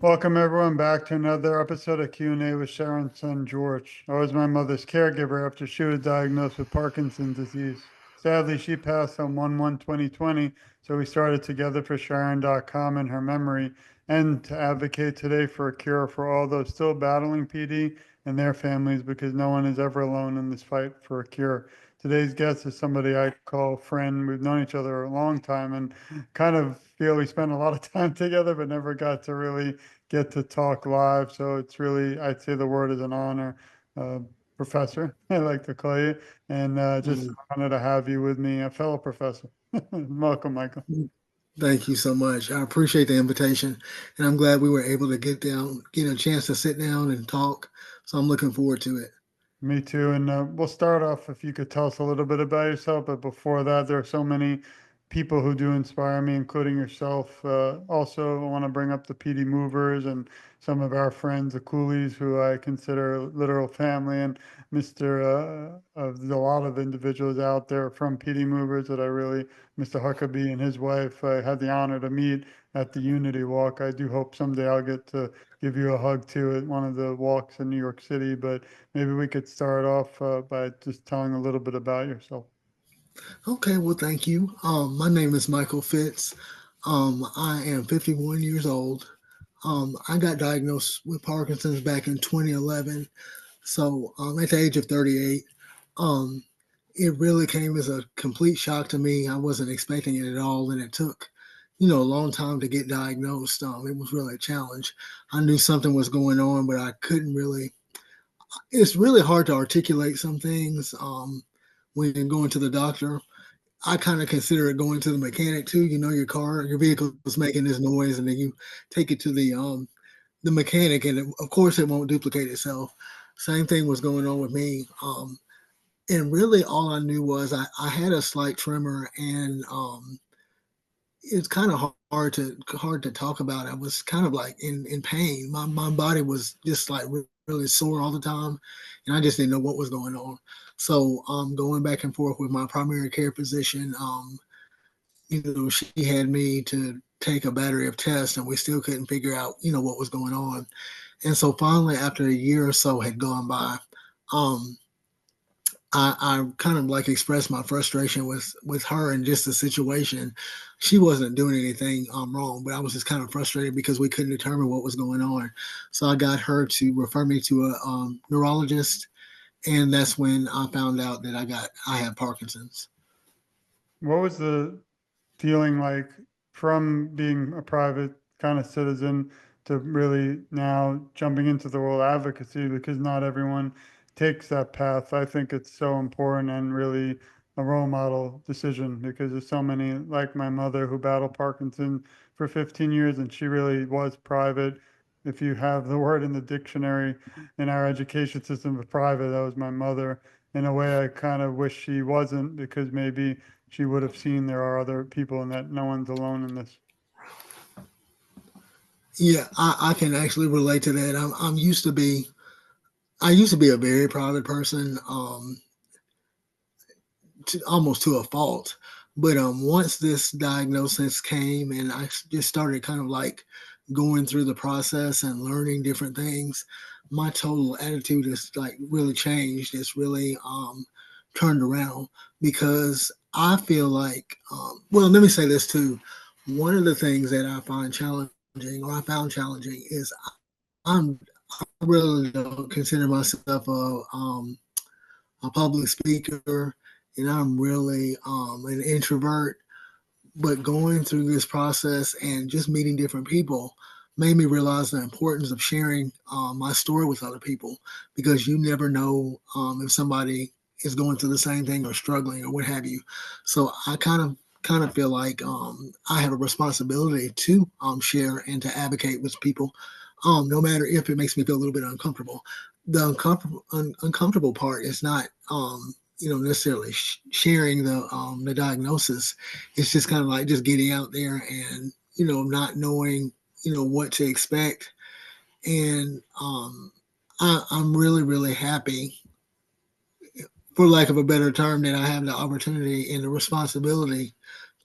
Welcome everyone back to another episode of Q&A with Sharon's son George. I was my mother's caregiver after she was diagnosed with Parkinson's disease. Sadly, she passed on 1/1/2020, so we started Together for Sharon.com in her memory and to advocate today for a cure for all those still battling PD and their families because no one is ever alone in this fight for a cure. Today's guest is somebody I call friend. We've known each other a long time and kind of feel we spent a lot of time together, but never got to really get to talk live. So it's really, I'd say the word is an honor, uh, Professor, I like to call you, and just an Mm, honor to have you with me, a fellow professor. Welcome, Michael. Thank you so much. I appreciate the invitation, and I'm glad we were able to get a chance to sit down and talk. So I'm looking forward to it. Me too. And we'll start off if you could tell us a little bit about yourself. But before that, there are so many people who do inspire me, including yourself. Also, I want to bring up the PD movers and some of our friends, the coolies, who I consider literal family, and there's a lot of individuals out there from PD movers that I really, Mr. Huckabee and his wife, I had the honor to meet at the Unity Walk. I do hope someday I'll get to give you a hug too at one of the walks in New York City. But maybe we could start off by just telling a little bit about yourself. Okay, well, thank you. My name is Michael Fitz. I am 51 years old. I got diagnosed with Parkinson's back in 2011. So at the age of 38, um, it really came as a complete shock to me. I wasn't expecting it at all, and it took, a long time to get diagnosed. It was really a challenge. I knew something was going on, but I couldn't really. It's really hard to articulate some things when going to the doctor. I kind of consider it going to the mechanic too. Your car, your vehicle is making this noise, and then you take it to the mechanic, and of course it won't duplicate itself. Same thing was going on with me. And really all I knew was I had a slight tremor, and it's kind of hard to talk about. I was kind of like in pain. My body was just like really sore all the time, and I just didn't know what was going on. So going back and forth with my primary care physician, she had me to take a battery of tests, and we still couldn't figure out what was going on. And so finally, after a year or so had gone by, um, I kind of like expressed my frustration with her and just the situation. She wasn't doing anything wrong, but I was just kind of frustrated because we couldn't determine what was going on. So I got her to refer me to a neurologist, and that's when I found out that I have Parkinson's. What was the feeling like from being a private kind of citizen to really now jumping into the world of advocacy because not everyone takes that path. I think it's so important and really a role model decision because there's so many like my mother who battled Parkinson for 15 years and she really was private. If you have the word in the dictionary in our education system of private, that was my mother. In a way, I kind of wish she wasn't because maybe she would have seen there are other people and that no one's alone in this. Yeah, I can actually relate to that. I used to be a very private person, almost to a fault. But once this diagnosis came, and I just started kind of like going through the process and learning different things, my total attitude has like really changed. It's really turned around because I feel like, well, let me say this too. One of the things that I find challenging, or I found challenging, is I really don't consider myself a public speaker, and I'm really an introvert. But going through this process and just meeting different people made me realize the importance of sharing my story with other people because you never know if somebody is going through the same thing or struggling or what have you. So I kind of feel like I have a responsibility to share and to advocate with people, no matter if it makes me feel a little bit uncomfortable. The uncomfortable part is not necessarily sharing the diagnosis. It's just kind of like just getting out there and not knowing what to expect. And I'm really happy, for lack of a better term, that I have the opportunity and the responsibility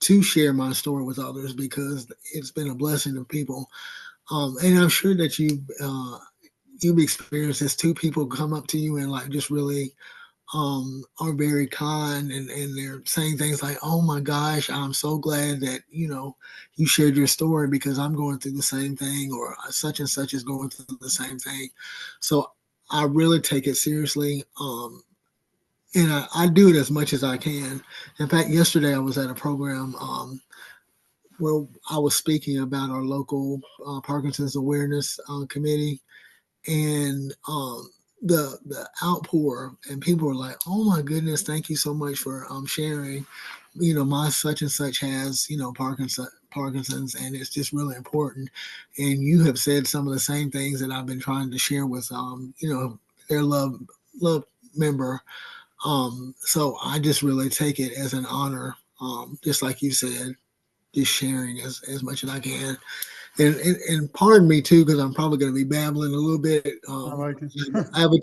to share my story with others because it's been a blessing to people. And I'm sure that you've experienced this too. People come up to you and like just really are very kind, and they're saying things like, "Oh my gosh, I'm so glad that you shared your story because I'm going through the same thing, or such and such is going through the same thing." So I really take it seriously, and I do it as much as I can. In fact, yesterday I was at a program where I was speaking about our local Parkinson's awareness committee, and the outpour, and people were like, "Oh my goodness, thank you so much for sharing. My such and such has Parkinson's, and it's just really important. And you have said some of the same things that I've been trying to share with their love member. So I just really take it as an honor, just like you said, just sharing as much as I can. And pardon me too, because I'm probably going to be babbling a little bit. I like it. I have a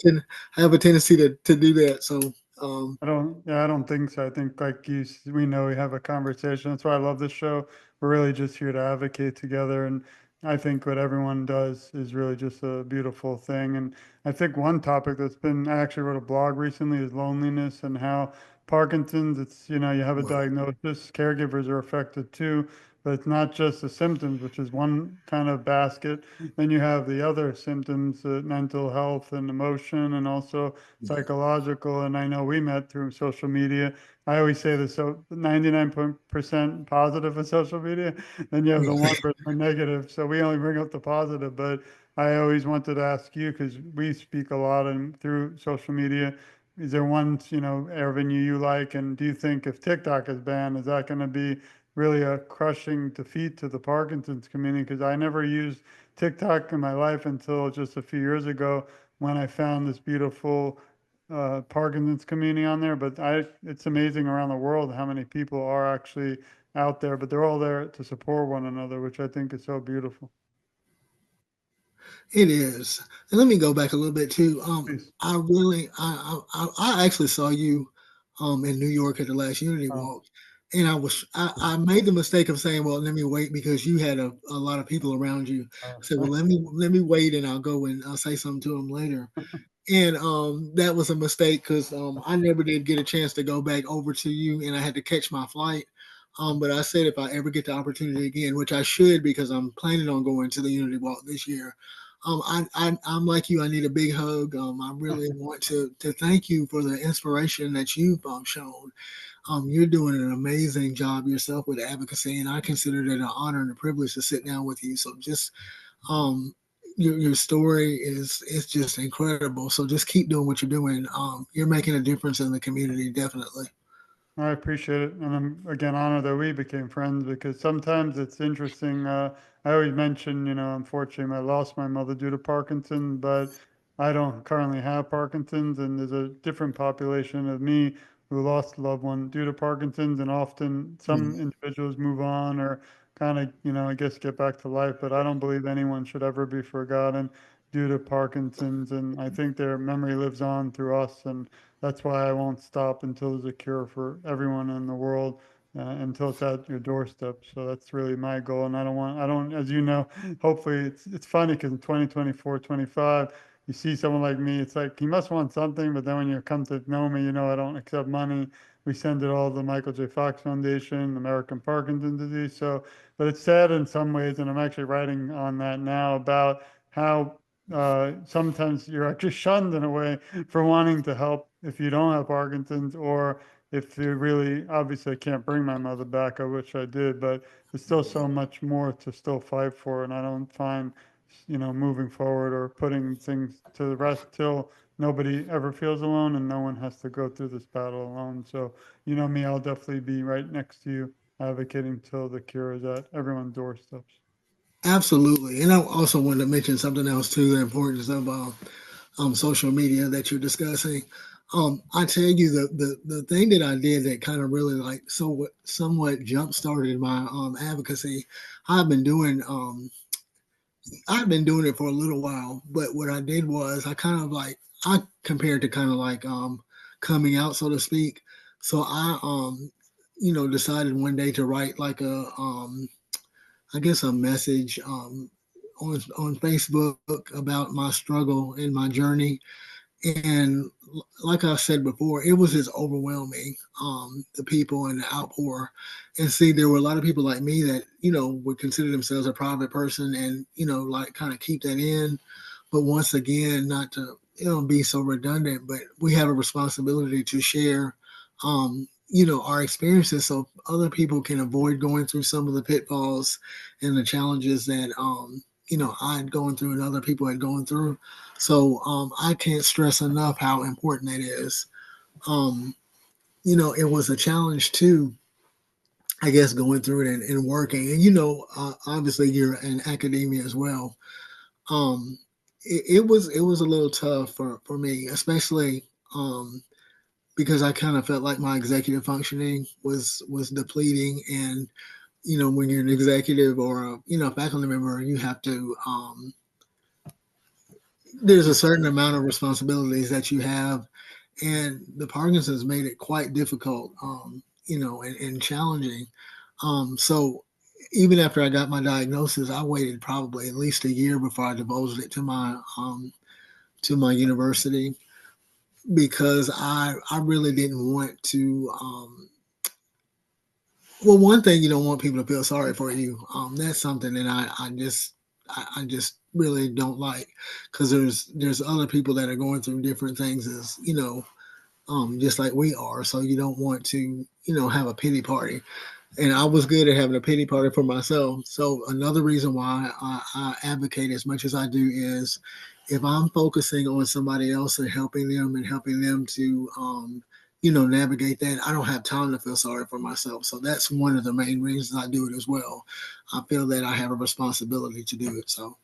I have a tendency to do that. So I don't think so. I think like we know we have a conversation. That's why I love this show. We're really just here to advocate together. And I think what everyone does is really just a beautiful thing. And I think one topic I actually wrote a blog recently is loneliness and how Parkinson's, you have a right, diagnosis, caregivers are affected too, but it's not just the symptoms, which is one kind of basket. Then you have the other symptoms, mental health and emotion, and also psychological. And I know we met through social media. I always say this, so 99% positive in social media, then you have the right. 1% negative. So we only bring up the positive, but I always wanted to ask you, because we speak a lot and through social media, is there one, avenue you like? And do you think if TikTok is banned, is that going to be really a crushing defeat to the Parkinson's community? Because I never used TikTok in my life until just a few years ago when I found this beautiful Parkinson's community on there. But it's amazing around the world how many people are actually out there, but they're all there to support one another, which I think is so beautiful. It is. And let me go back a little bit too. Please. I really, I actually saw you, in New York at the last Unity Oh, Walk, and I made the mistake of saying, "Well, let me wait," because you had a lot of people around you. I said, "Well, sorry. let me wait, and I'll go and I'll say something to them later." And that was a mistake because I never did get a chance to go back over to you, and I had to catch my flight. But I said if I ever get the opportunity again, which I should because I'm planning on going to the Unity Walk this year. I'm like you. I need a big hug. I really want to thank you for the inspiration that you've shown. You're doing an amazing job yourself with advocacy, and I consider it an honor and a privilege to sit down with you. So just um, your story is just incredible. So just keep doing what you're doing. You're making a difference in the community, definitely. I appreciate it. And I'm again honored that we became friends, because sometimes it's interesting. I always mention, unfortunately, I lost my mother due to Parkinson, but I don't currently have Parkinson's. And there's a different population of me who lost a loved one due to Parkinson's. And often Mm. some individuals move on or kind of, I guess get back to life. But I don't believe anyone should ever be forgotten due to Parkinson's. And I think their memory lives on through us. And that's why I won't stop until there's a cure for everyone in the world, until it's at your doorstep. So that's really my goal. And I don't, as you know, hopefully it's funny because in 2024, 25, you see someone like me, it's like, he must want something. But then when you come to know me, I don't accept money. We send it all to the Michael J. Fox Foundation, American Parkinson's Disease. So, but it's sad in some ways. And I'm actually writing on that now about how sometimes you're actually shunned in a way for wanting to help if you don't have Parkinson's, or if you really, obviously, I can't bring my mother back. I wish I did, but there's still so much more to still fight for. And I don't find, moving forward or putting things to the rest till nobody ever feels alone and no one has to go through this battle alone. So, me, I'll definitely be right next to you advocating till the cure is at everyone's doorsteps. Absolutely. And I also wanted to mention something else too, the importance of social media that you're discussing. I tell you the thing that I did that kind of really like somewhat jump started my advocacy. I've been doing I've been doing it for a little while, but what I did was I compared to kind of like coming out, so to speak. So I decided one day to write like a I guess a message on Facebook about my struggle and my journey. And like I said before, it was just overwhelming, the people and the outpour. And see, there were a lot of people like me that, would consider themselves a private person and, like kind of keep that in. But once again, not to, be so redundant, but we have a responsibility to share, our experiences so other people can avoid going through some of the pitfalls and the challenges that, I had gone through and other people had gone through. So I can't stress enough how important that is. Um, it was a challenge too, I guess, going through it and working. And, obviously you're in academia as well. Um, it was a little tough for me, especially because I kind of felt like my executive functioning was depleting. And, when you're an executive or a faculty member, you have to there's a certain amount of responsibilities that you have, and the Parkinson's made it quite difficult, and challenging. So even after I got my diagnosis, I waited probably at least a year before I divulged it to my university because I really didn't want to. Well, one thing, you don't want people to feel sorry for you. That's something that I just really don't like because there's other people that are going through different things as just like we are. So you don't want to have a pity party. And I was good at having a pity party for myself. So another reason why I advocate as much as I do is if I'm focusing on somebody else and helping them to navigate that, I don't have time to feel sorry for myself. So that's one of the main reasons I do it as well. I feel that I have a responsibility to do it. So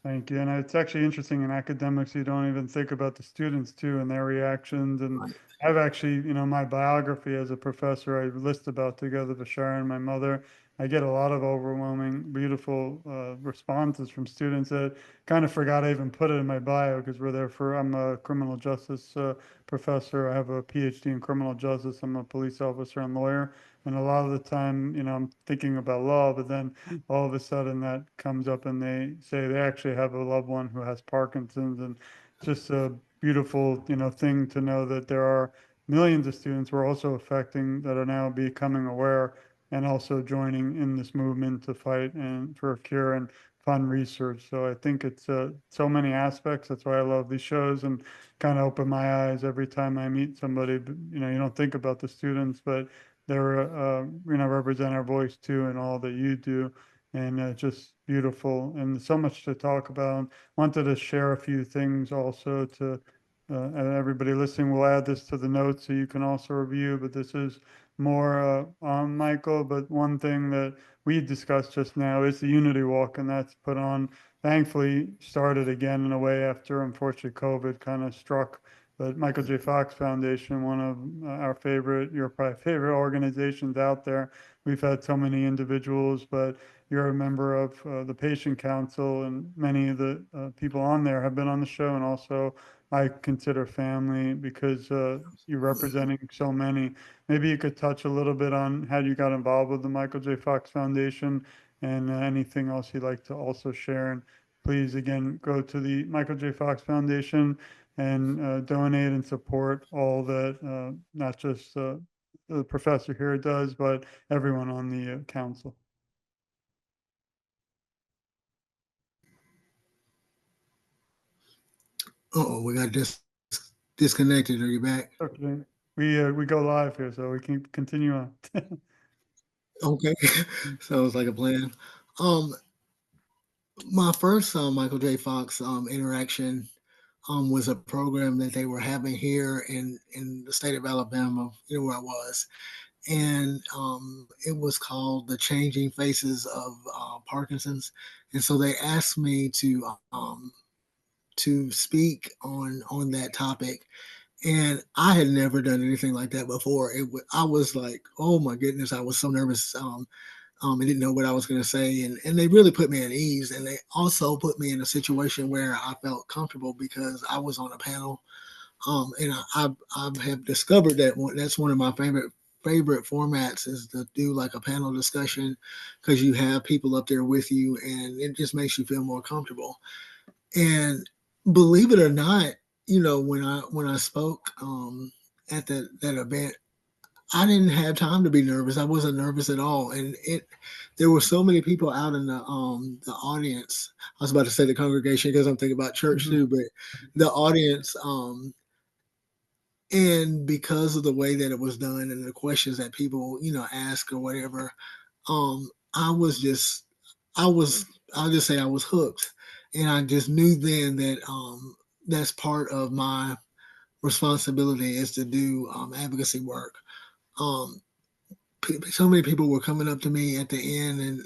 Thank you. And it's actually interesting in academics, you don't even think about the students too and their reactions. And right. I've actually, my biography as a professor, I list about together with Sharon, my mother. I get a lot of overwhelming, beautiful responses from students that kind of forgot I even put it in my bio because I'm a criminal justice professor. I have a PhD in criminal justice. I'm a police officer and lawyer. And a lot of the time, I'm thinking about law, but then all of a sudden that comes up and they say they actually have a loved one who has Parkinson's, and it's just a beautiful, thing to know that there are millions of students we're also affecting that are now becoming aware and also joining in this movement to fight and for a cure and fund research. So I think it's so many aspects. That's why I love these shows and kind of open my eyes every time I meet somebody. But, you don't think about the students, but they're represent our voice too and all that you do, and just beautiful and so much to talk about. Wanted to share a few things also to everybody listening. We'll add this to the notes so you can also review, but this is more on Michael. But one thing that we discussed just now is the Unity Walk, and that's put on, thankfully started again in a way after unfortunately COVID kind of struck. But Michael J. Fox Foundation, one of our favorite, your probably favorite organizations out there. We've had so many individuals, but you're a member of the Patient Council, and many of the people on there have been on the show, and also I consider family because you're representing so many. Maybe you could touch a little bit on how you got involved with the Michael J. Fox Foundation and anything else you'd like to also share. And please, again, go to the Michael J. Fox Foundation and donate and support all that, not just the professor here does, but everyone on the council. Oh, we got disconnected. Are you back? Okay. We go live here, so we can continue on. Okay, sounds like a plan. Um, my first Michael J. Fox interaction was a program that they were having here in the state of Alabama, where I was, and it was called "The Changing Faces of Parkinson's," and so they asked me to speak on that topic, and I had never done anything like that before. I was like, oh my goodness, I was so nervous. I didn't know what I was going to say, and they really put me at ease, and they also put me in a situation where I felt comfortable because I was on a panel, and I have discovered that that's one of my favorite favorite formats is to do like a panel discussion because you have people up there with you and it just makes you feel more comfortable. And believe it or not, when I spoke at that event, I didn't have time to be nervous. I wasn't nervous at all, and there were so many people out in the audience. I was about to say the congregation because I'm thinking about church Mhm. too, but the audience, and because of the way that it was done and the questions that people ask or whatever, I was just I was I'll just say I was hooked, and I just knew then that that's part of my responsibility is to do advocacy work. Um, so many people were coming up to me at the end and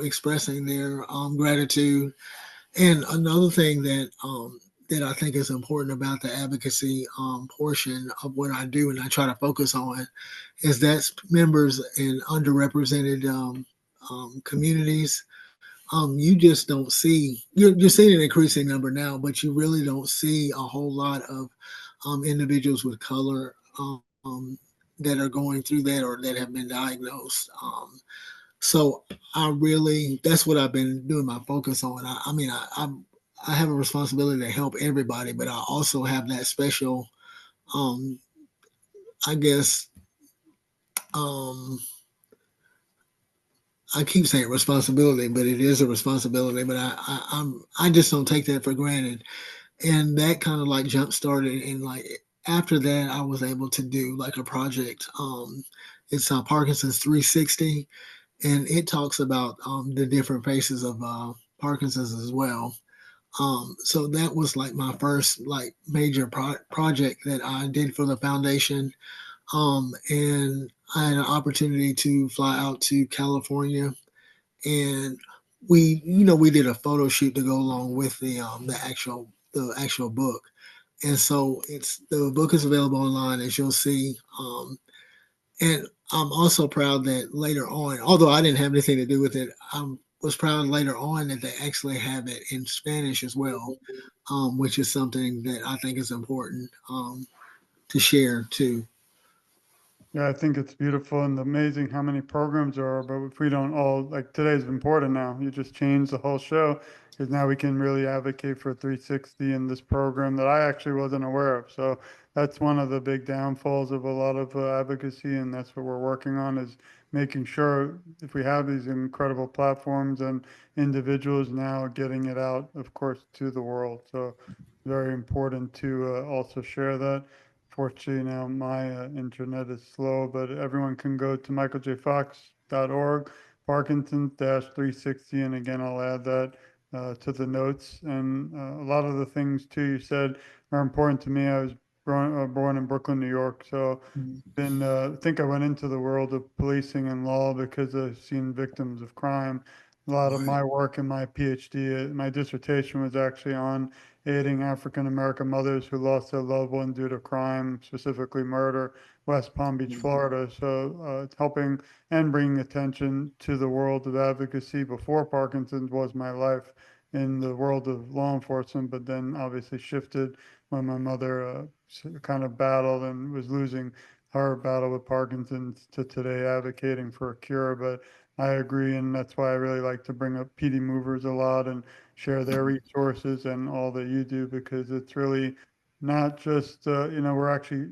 expressing their gratitude. And another thing that I think is important about the advocacy portion of what I do and I try to focus on is that's members in underrepresented communities. You just don't see you're seeing an increasing number now, but you really don't see a whole lot of individuals with color that are going through that or that have been diagnosed. So I really that's what I've been doing my focus on. I mean I have a responsibility to help everybody, but I also have that special um, I guess um, I keep saying responsibility, but it is a responsibility. But I just don't take that for granted, and that kind of like jump started. And like after that, I was able to do like a project. It's Parkinson's 360, and it talks about the different phases of Parkinson's as well. So that was like my first like major project that I did for the foundation. And I had an opportunity to fly out to California and we did a photo shoot to go along with the actual book. And so it's the book is available online as you'll see. And I'm also proud that later on, although I didn't have anything to do with it, I was proud later on that they actually have it in Spanish as well, which is something that I think is important to share too. Yeah, I think it's beautiful and amazing how many programs there are. But if we don't all, like today's important now, you just changed the whole show because now we can really advocate for 360 in this program that I actually wasn't aware of. So that's one of the big downfalls of a lot of advocacy. And that's what we're working on is making sure if we have these incredible platforms and individuals now getting it out, of course, to the world. So very important to also share that. Fortunately, now my internet is slow, but everyone can go to michaeljfox.org, Parkinson's-360, and again, I'll add that to the notes. And a lot of the things too you said are important to me. I was born in Brooklyn, New York, so been I think I went into the world of policing and law because I've seen victims of crime. A lot of Right. my work in my PhD, my dissertation was actually on aiding African American mothers who lost their loved one due to crime, specifically murder, West Palm Beach, Florida. So it's helping and bringing attention to the world of advocacy. Before Parkinson's was my life in the world of law enforcement, but then obviously shifted when my mother kind of battled and was losing her battle with Parkinson's to today advocating for a cure. But I agree, and that's why I really like to bring up PD movers a lot and share their resources and all that you do because it's really not just we're actually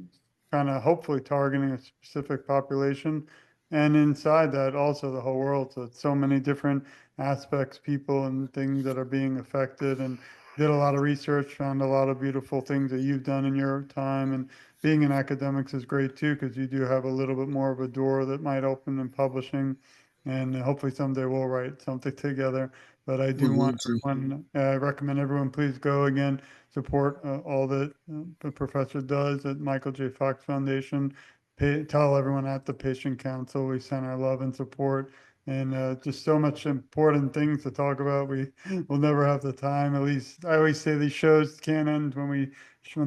kind of hopefully targeting a specific population and inside that also the whole world. So it's so many different aspects, people and things that are being affected and did a lot of research, found a lot of beautiful things that you've done in your time. And being in academics is great too, because you do have a little bit more of a door that might open in publishing. And hopefully someday we'll write something together. But I Would do want love to. everyone, I recommend everyone please go again, support all that the professor does at Michael J. Fox Foundation. Tell everyone at the Patient Council we send our love and support and just so much important things to talk about. We will never have the time. At least I always say these shows can't end when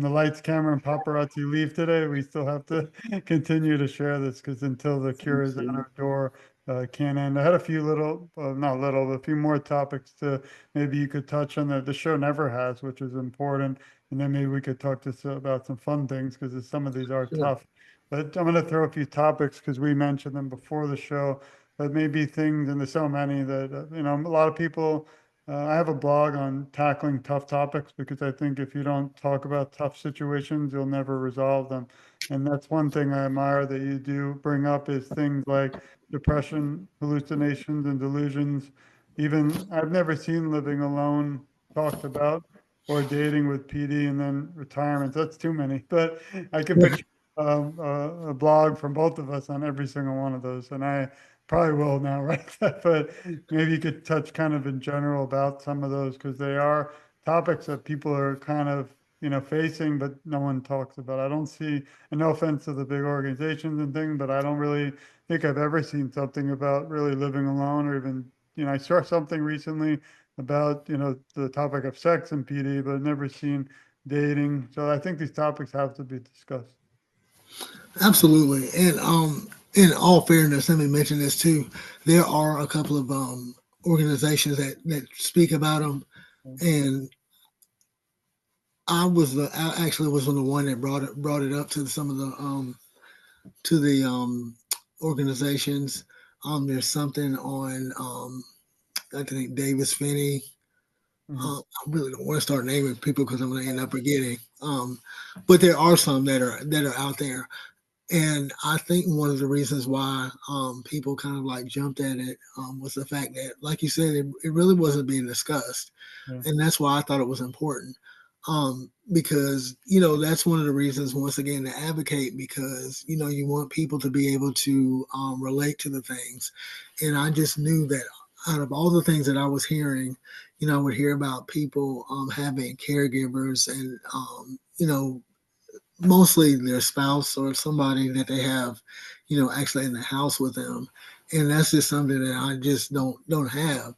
the lights, camera, and paparazzi leave today. We still have to continue to share this because until the cure is at our door, can't end. I had a few little, not little, but a few more topics to maybe you could touch on that the show never has, which is important. and then maybe we could talk just about some fun things because some of these are Sure. tough. But I'm going to throw a few topics because we mentioned them before the show, but maybe things, and there's so many that, a lot of people, I have a blog on tackling tough topics because I think if you don't talk about tough situations, you'll never resolve them. And that's one thing I admire that you do bring up is things like depression, hallucinations, and delusions. Even I've never seen living alone talked about or dating with PD and then retirement. That's too many. But I can picture a blog from both of us on every single one of those, and I probably will now, right? But maybe you could touch kind of in general about some of those because they are topics that people are kind of facing, but no one talks about. I don't see, and no offense to the big organizations and things, but I don't really think I've ever seen something about really living alone or even, I saw something recently about, the topic of sex and PD, but I've never seen dating. So I think these topics have to be discussed. Absolutely. And in all fairness, let me mention this too. There are a couple of organizations that speak about them, and I actually was on the one that brought it up to some of the to the organizations. There's something on I think Davis Finney. Mhm. I really don't want to start naming people because I'm going to end up forgetting. But there are some that are out there. And I think one of the reasons why people kind of like jumped at it was the fact that, like you said, it really wasn't being discussed. Yeah. And that's why I thought it was important. Because, that's one of the reasons, once again, to advocate because, you want people to be able to relate to the things. And I just knew that out of all the things that I was hearing, I would hear about people having caregivers and, mostly their spouse or somebody that they have, actually in the house with them, and that's just something that I just don't have.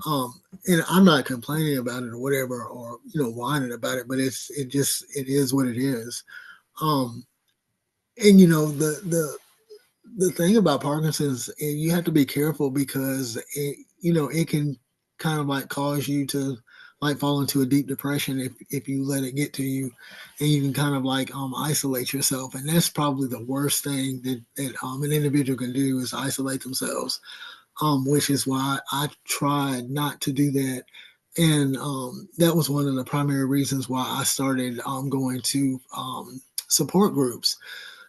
And I'm not complaining about it or whatever, or whining about it, but it is what it is. Um, and the thing about Parkinson's, you have to be careful because it can kind of like cause you to like fall into a deep depression if you let it get to you, and you can kind of like isolate yourself, and that's probably the worst thing that an individual can do is isolate themselves. Which is why I tried not to do that, and that was one of the primary reasons why I started going to support groups.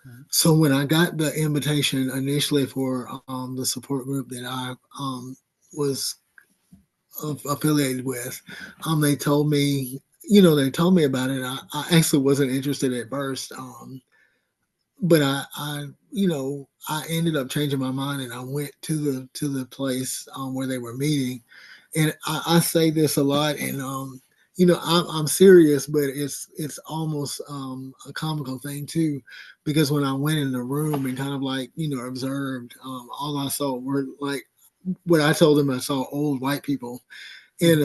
Mhm. So when I got the invitation initially for the support group that I was affiliated with, they told me, they told me about it. I actually wasn't interested at first, but I ended up changing my mind and I went to the place where they were meeting. And I say this a lot, and I'm serious, but it's almost a comical thing too, because when I went in the room and kind of like observed, all I saw were like what I told them I saw old white people, and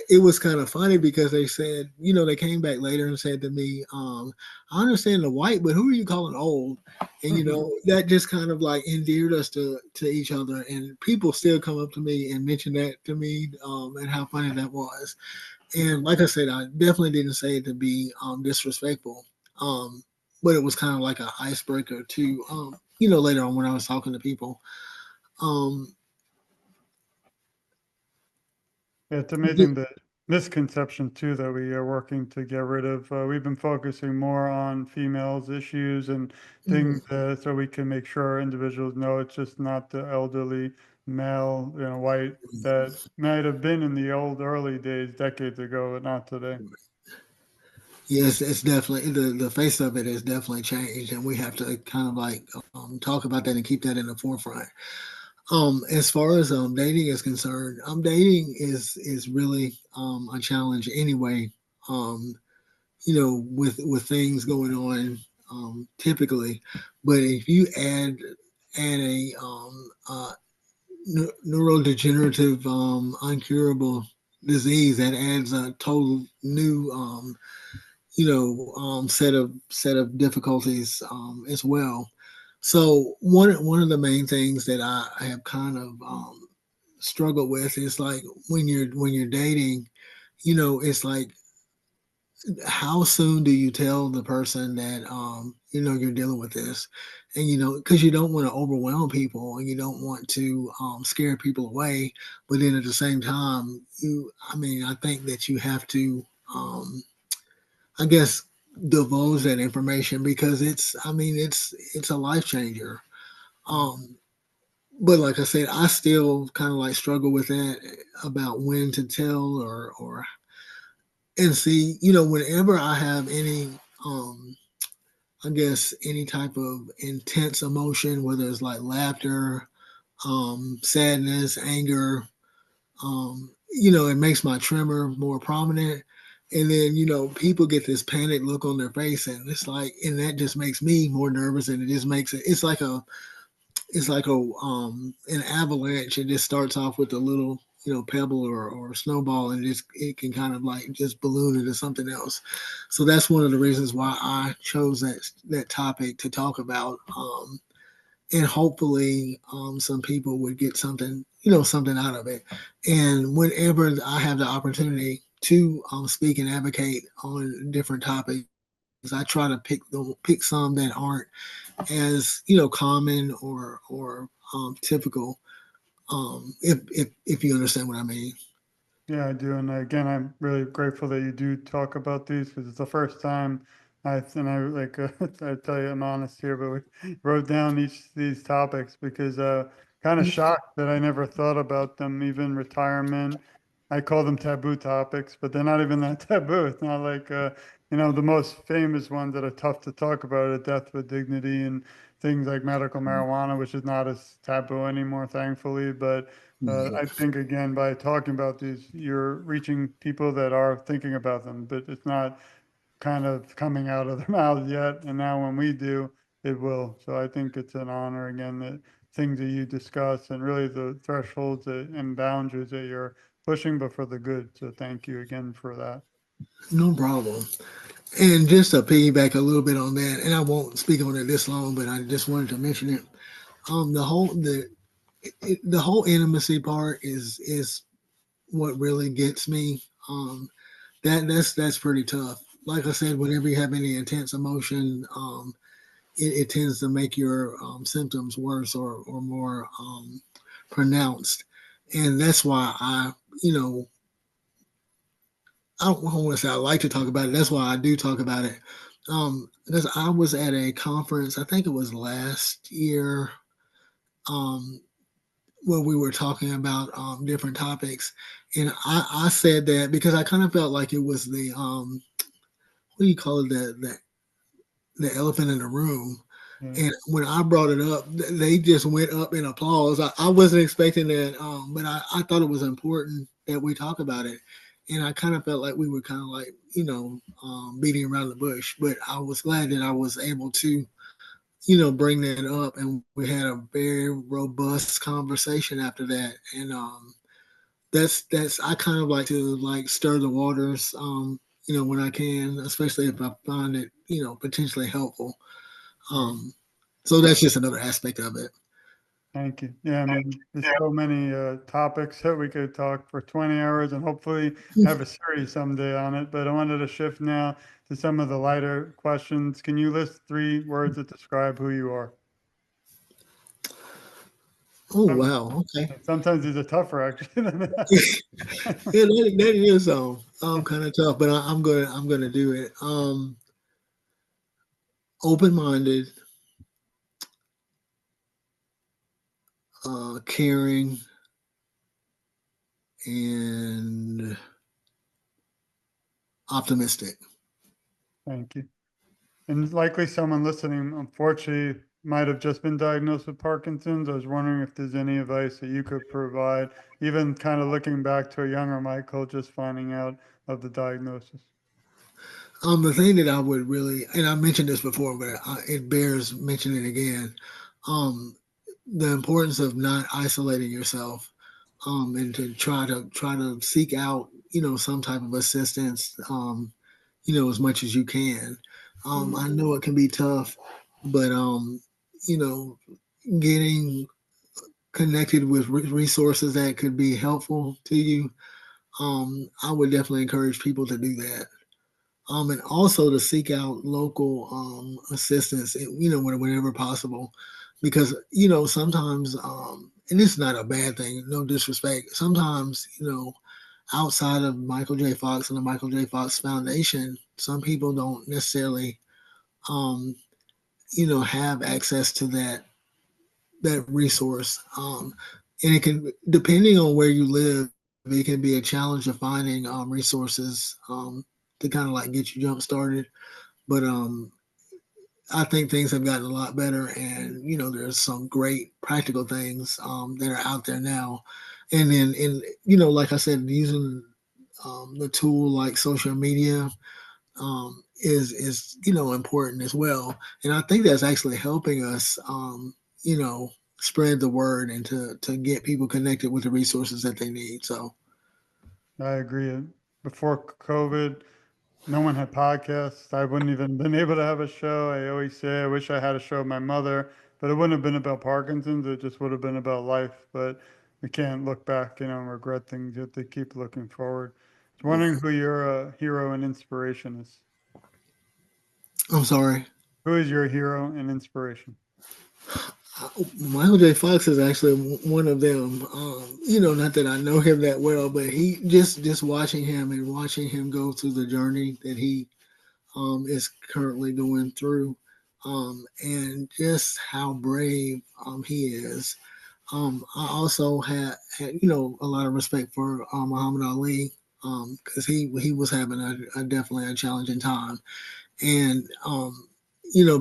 it was kind of funny because they said, they came back later and said to me, I understand the white, but who are you calling old? And that just kind of like endeared us to each other. And people still come up to me and mention that to me, and how funny that was. And like I said, I definitely didn't say it to be disrespectful, but it was kind of like an icebreaker to, later on when I was talking to people. Um, Yeah, it's amazing the misconception too that we are working to get rid of. We've been focusing more on females' issues and things so we can make sure individuals know it's just not the elderly male, white that might have been in the old early days, decades ago, but not today. Yes, it's definitely the face of it has definitely changed, and we have to kind of like talk about that and keep that in the forefront. As far as dating is concerned, dating is really a challenge anyway. Um, with things going on typically, but if you add a neurodegenerative uncurable disease, that adds a total new set of difficulties as well. So one of the main things that I have kind of struggled with is like when you're dating, it's like how soon do you tell the person that you're dealing with this, and because you don't want to overwhelm people and you don't want to scare people away, but then at the same time, I think that you have to, um, I guess, divulge that information because it's a life changer. Um, but like I said, I still kind of like struggle with that about when to tell or and see, whenever I have any, I guess, any type of intense emotion, whether it's like laughter, sadness, anger, it makes my tremor more prominent. And then, people get this panic look on their face, and it's like, and that just makes me more nervous, and it just makes it. It's like a an avalanche. It just starts off with a little pebble or snowball, and it can kind of like just balloon into something else. So that's one of the reasons why I chose that topic to talk about, and hopefully some people would get something out of it. And whenever I have the opportunity to speak and advocate on different topics, I try to pick some that aren't as common or typical. If you understand what I mean. Yeah, I do. And again, I'm really grateful that you do talk about these because it's the first time and I like, I tell you, I'm honest here, but we wrote down each of these topics because kind of shocked that I never thought about them, even retirement. I call them taboo topics, but they're not even that taboo. It's not like, the most famous ones that are tough to talk about are death with dignity and things like medical marijuana, which is not as taboo anymore, thankfully. But I think again, by talking about these, you're reaching people that are thinking about them, but it's not kind of coming out of their mouths yet. And now when we do, it will. So I think it's an honor again that things that you discuss and really the thresholds and boundaries that you're pushing, but for the good. So thank you again for that. No problem. And just to piggyback a little bit on that, and I won't speak on it this long, but I just wanted to mention it. The whole intimacy part is what really gets me. That's pretty tough. Like I said, whenever you have any intense emotion, it tends to make your symptoms worse or more pronounced, and that's why I don't want to say I like to talk about it. That's why I do talk about it. Because I was at a conference, I think it was last year, um, where we were talking about different topics, and I said that because I kind of felt like it was the what do you call it, the elephant in the room. Yeah. And when I brought it up, they just went up in applause. I wasn't expecting that, but I thought it was important that we talk about it. And I kind of felt like we were kind of like, beating around the bush. But I was glad that I was able to, bring that up. And we had a very robust conversation after that. And that's I kind of like to like stir the waters, when I can, especially if I find it, potentially helpful. Right. Um, so that's just another aspect of it. Thank you. Yeah, I mean, there's so many topics that we could talk for 20 hours and hopefully have a series someday on it. But I wanted to shift now to some of the lighter questions. Can you list three words that describe who you are? Oh Um, wow, okay. Sometimes these are tougher actually than that. Yeah, that is kind of tough, but I'm gonna do it. Open minded, caring, and optimistic. Thank you. And likely someone listening, unfortunately, might have just been diagnosed with Parkinson's. I was wondering if there's any advice that you could provide, even kind of looking back to a younger Michael, just finding out of the diagnosis. The thing that I would really, and I mentioned this before, but it bears mentioning again. Um, the importance of not isolating yourself, and to try to seek out, some type of assistance, as much as you can. I know it can be tough, but you know, getting connected with resources that could be helpful to you, I would definitely encourage people to do that. and also to seek out local assistance, whenever possible, because sometimes, and it's not a bad thing, no disrespect. Sometimes, outside of Michael J. Fox and the Michael J. Fox Foundation, some people don't necessarily, um, have access to that resource. And it can, depending on where you live, it can be a challenge of finding resources to kind of like get you jump started. But I think things have gotten a lot better, and there's some great practical things that are out there now. And then, like I said, using the tool like social media is important as well. And I think that's actually helping us, you know, spread the word and to get people connected with the resources that they need. So I agree. Before COVID, no one had podcasts. I wouldn't even been able to have a show. I always say I wish I had a show with my mother, but it wouldn't have been about Parkinson's. It just would have been about life. But we can't look back, and regret things. You have to keep looking forward. I was wondering right. who your hero and inspiration is. I'm sorry. Who is your hero and inspiration? Michael J. Fox is actually one of them. Not that I know him that well, but he just watching him and watching him go through the journey that he is currently going through, and just how brave he is. I also had a lot of respect for Muhammad Ali because he was having a definitely a challenging time, and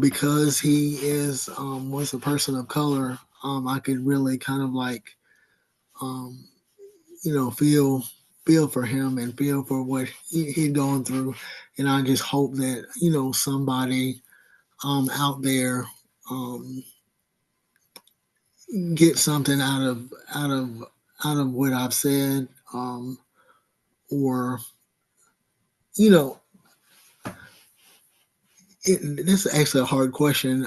because he is was a person of color, I could really kind of like um, feel for him and feel for what he'd gone through, and I just hope that somebody out there um, get something out of what I've said, or you know, this is actually a hard question.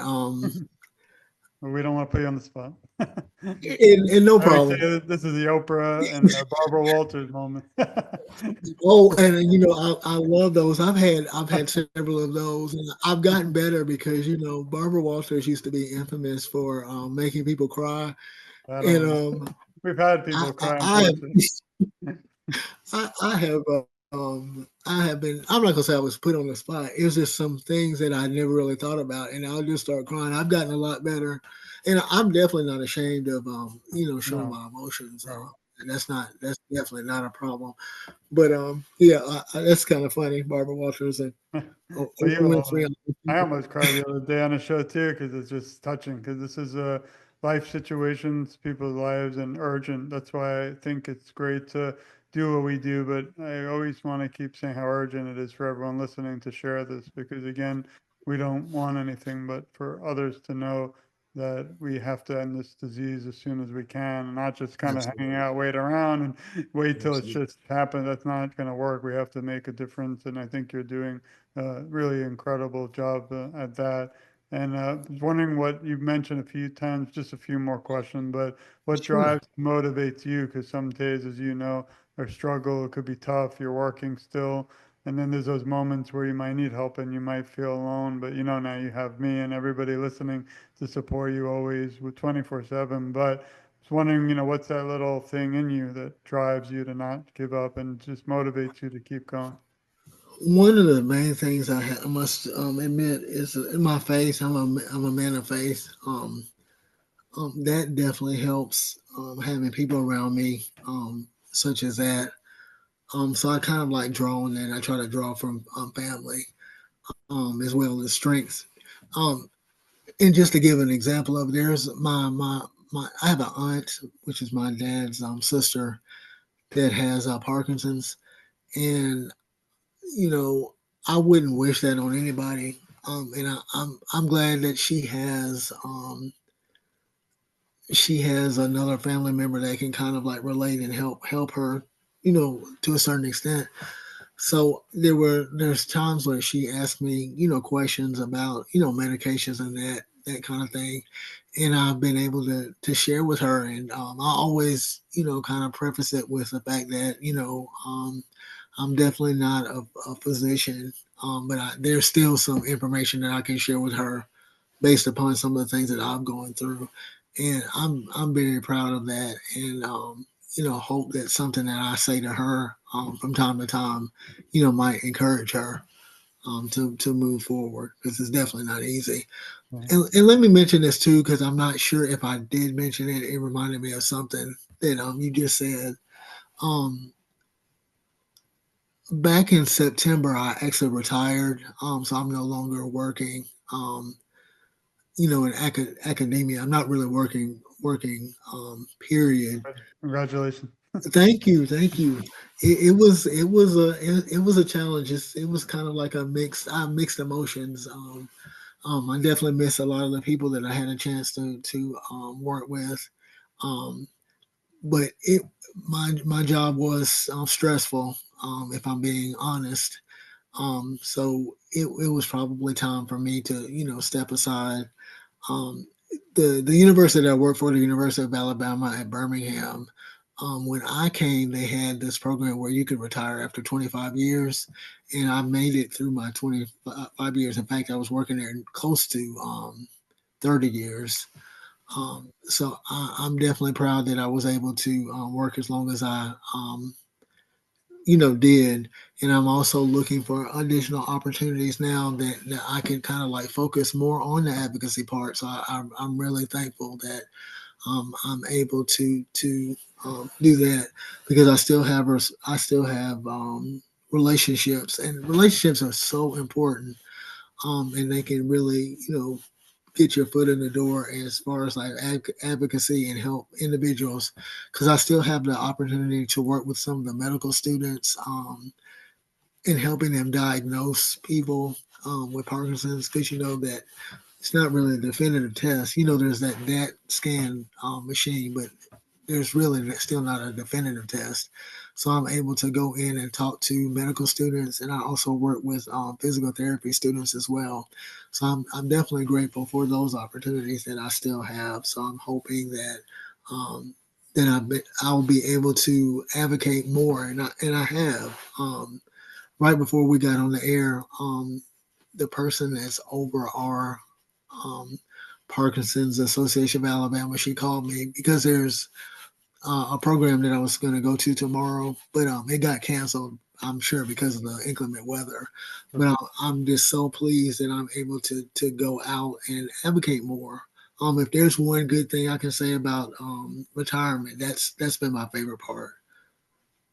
We don't want to put you on the spot. And no I always say problem. that this is the Oprah and Barbara Walters moment. Oh, and I love those. I've had several of those, and I've gotten better because Barbara Walters used to be infamous for making people cry, I and don't. We've had I, people I, cry, I have unfortunately. I have been. I'm not gonna say I was put on the spot. It was just some things that I never really thought about, and I'll just start crying. I've gotten a lot better, and I'm definitely not ashamed of showing No, my emotions. right. And that's definitely not a problem. But yeah, that's kind of funny. Barbara Walters and Well, Oprah Winfrey. I almost cried the other day on a show too because it's just touching. Because this is life situations, people's lives, and urgent. That's why I think it's great to do what we do. But I always want to keep saying how urgent it is for everyone listening to share this because again, we don't want anything but for others to know that we have to end this disease as soon as we can, and not just kind of hanging Absolutely, out, wait around, and wait till it's absolutely. just happened. That's not going to work. We have to make a difference, and I think you're doing really incredible job at that. And I was wondering what you've mentioned a few times, just a few more questions, but what Sure. drives, motivates you? Because some days, as you know, are struggle. It could be tough. You're working still. And then there's those moments where you might need help and you might feel alone, but now you have me and everybody listening to support you always with 24/7. But I was wondering, what's that little thing in you that drives you to not give up and just motivates you to keep going? One of the main things I must admit is in my faith. I'm a man of faith. That definitely helps having people around me, such as that. So I kind of like draw on that. I try to draw from family as well as strengths. Um, and just to give an example of, there's my I have an aunt, which is my dad's sister, that has Parkinson's, and you know I wouldn't wish that on anybody. And I'm glad that she has another family member that can kind of like relate and help her, to a certain extent. So there's times where she asked me, questions about, medications and that kind of thing. And I've been able to share with her. And I always, kind of preface it with the fact that, I'm definitely not a physician, but there's still some information that I can share with her based upon some of the things that I've gone through, and I'm very proud of that, and hope that something that I say to her from time to time, might encourage her to move forward because it's definitely not easy. Yeah. And let me mention this too because I'm not sure if I did mention it. It reminded me of something that you just said. Um, Back in September, I actually retired, so I'm no longer working. In academia, I'm not really working. Period. Congratulations. Thank you, thank you. It was a challenge. It was kind of like mixed emotions. I definitely miss a lot of the people that I had a chance to work with. Um, but my job was stressful. If I'm being honest, so it was probably time for me to step aside. Um, the university that I worked for, the University of Alabama at Birmingham. When I came, they had this program where you could retire after 25 years, and I made it through my 25 years. In fact, I was working there close to 30 years. So I'm definitely proud that I was able to work as long as I did. And I'm also looking for additional opportunities now that I can kind of like focus more on the advocacy part. So I'm really thankful that I'm able to do that because I still have relationships, and relationships are so important. And they can really get your foot in the door as far as like advocacy and help individuals because I still have the opportunity to work with some of the medical students in helping them diagnose people with Parkinson's because that it's not really a definitive test. There's that DAT scan machine, but there's really still not a definitive test. So I'm able to go in and talk to medical students, and I also work with physical therapy students as well. So I'm definitely grateful for those opportunities that I still have. So I'm hoping that I'll be able to advocate more, and I have. Right before we got on the air, the person that's over our um, Parkinson's Association of Alabama, she called me because there's a program that I was going to go to tomorrow, but it got canceled. I'm sure because of the inclement weather. But I'm just so pleased that I'm able to go out and advocate more. If there's one good thing I can say about retirement, that's been my favorite part.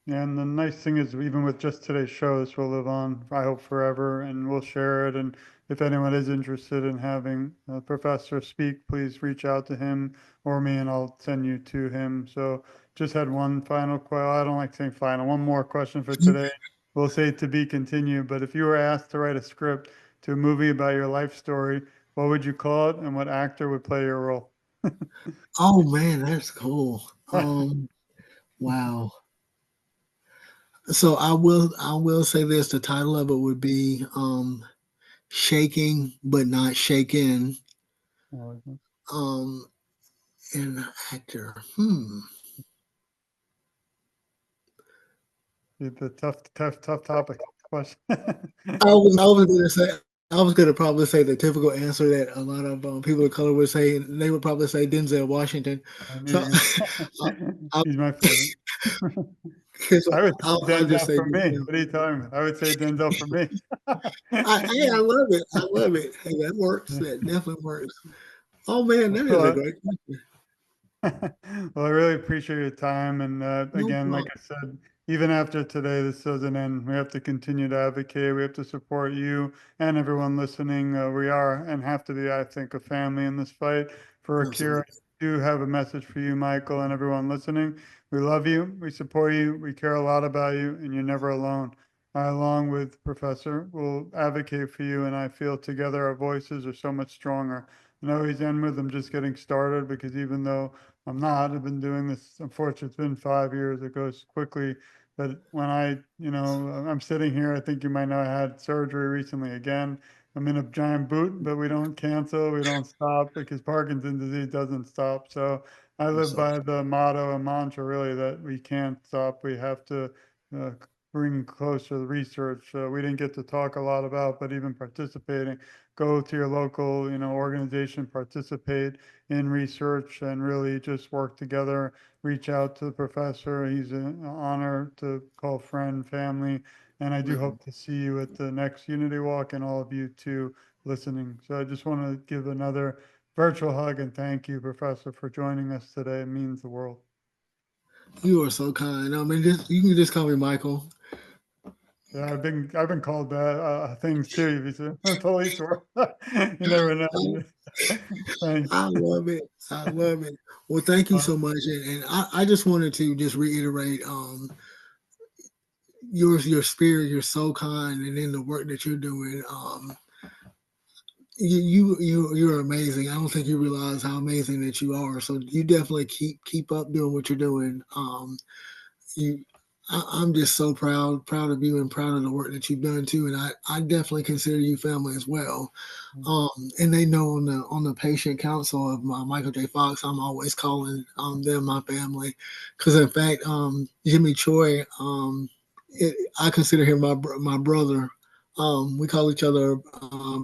Yeah, and the nice thing is, even with just today's show, this will live on, I hope, forever, and we'll share it. And if anyone is interested in having a professor speak, please reach out to him or me, and I'll send you to him. So, just had one final question. I don't like saying final. One more question for today. We'll say to be continued. But if you were asked to write a script to a movie about your life story, what would you call it, and what actor would play your role? Oh man, that's cool. Wow. So I will say this. The title of it would be "Shaking but Not Shaken." Um, and actor. The tough topic question. I was gonna say I was gonna probably say the typical answer that a lot of people of color would say. They would probably say Denzel Washington. I knew So you. I'll, He's my favorite. so I would say I'll just Denzel say for me. Denzel. What are you talking about? I would say Denzel for me. I love it. I love it. Hey, that works. That definitely works. Oh man, that is a Well, great question. well, I really appreciate your time. And No again, like problem. I said, even after today, this doesn't end. We have to continue to advocate. We have to support you and everyone listening. We are and have to be, I think, a family in this fight for a cure. I Absolutely. do have a message for you, Michael, and everyone listening. We love you. We support you. We care a lot about you, and you're never alone. I, along with Professor, will advocate for you, and I feel together our voices are so much stronger. And I always end with I'm just getting started because even though I'm not. I've been doing this. Unfortunately, it's been 5 years. It goes quickly. But when I'm sitting here, I think you might know I had surgery recently again. I'm in a giant boot, but we don't cancel, we don't stop because Parkinson's disease doesn't stop. So I live Absolutely. by the motto and mantra really that we can't stop. We have to uh, bring closer the research we didn't get to talk a lot about, but even participating, go to your local, organization, participate in research and really just work together, reach out to the professor. He's an honor to call friend, family. And I do Mhm. hope to see you at the next Unity Walk and all of you too listening. So I just want to give another virtual hug and thank you, Professor, for joining us today. It means the world. You are so kind. I mean, you can just call me Michael. Yeah, I've been called things too. If you say police or you never know. Thanks. I love it. I love it. Well, thank you so much. And I just wanted to just reiterate your spirit. You're so kind, and in the work that you're doing, you're amazing. I don't think you realize how amazing that you are. So you definitely keep up doing what you're doing. You I'm just so proud of you and proud of the work that you've done too. And I definitely consider you family as well. And they know on the patient council of Michael J. Fox, I'm always calling them my family, because in fact, Jimmy Choi, I consider him my brother. We call each other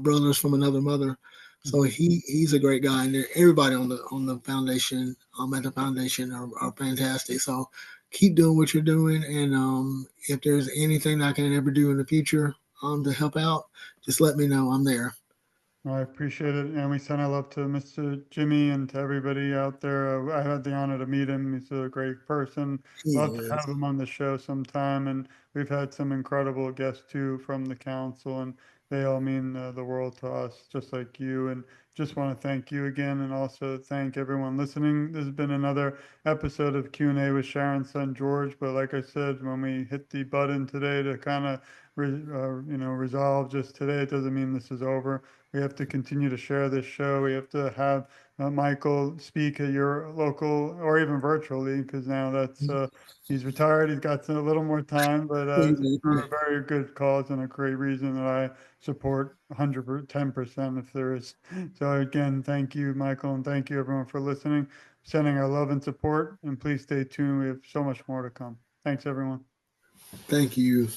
brothers from another mother. So he's a great guy, and everybody on the foundation at the foundation are fantastic. So keep doing what you're doing, and if there's anything I can ever do in the future to help out, just let me know. I'm there. I appreciate it. And we send our love to Mr. Jimmy and to everybody out there. I had the honor to meet him. He's a great person. He Love to is. have him on the show sometime. And we've had some incredible guests too from the council, and they all mean the world to us, just like you. And just want to thank you again, and also thank everyone listening. This has been another episode of Q&A with Sharon's son George. But like I said, when we hit the button today to kind of resolve just today, it doesn't mean this is over. We have to continue to share this show. We have to have Michael speak at your local or even virtually, because now he's retired. He's got a little more time, but for a very good cause and a great reason that I support 110% if there is. So again, thank you, Michael, and thank you everyone for listening, sending our love and support, and please stay tuned. We have so much more to come. Thanks, everyone. Thank you.